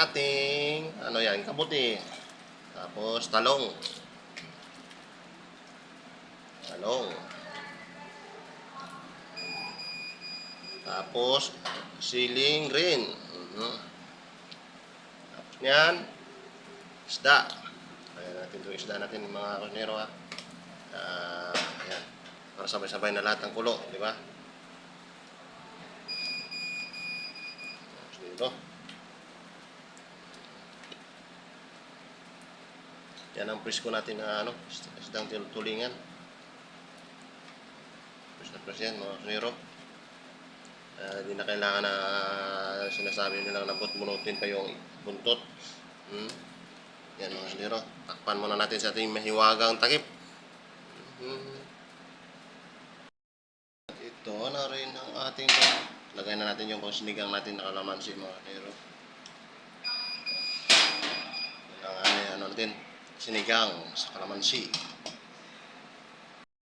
ating ano yan, kabuti. Tapos talong. Tapos siling green. Tapos yan, isda. Ayan natin itong isda natin mga kusinero ha. Ayan. Para sabay-sabay na lahat ng kulo, di ba? Dito. Yan ang presko natin na ano, isdang tulingan. Presko na presko yan mga kusinero. Hindi na kailangan na sinasabi nilang nabut-bunutin pa yung buntot. Yan mga kusinero. Takpan muna natin sa ating mahiwagang takip. Ito na rin ang ating lagay na natin yung pangsinigang natin na kalamansi mga kusinero. Yan ang ano natin, sinigang sa kalamansi.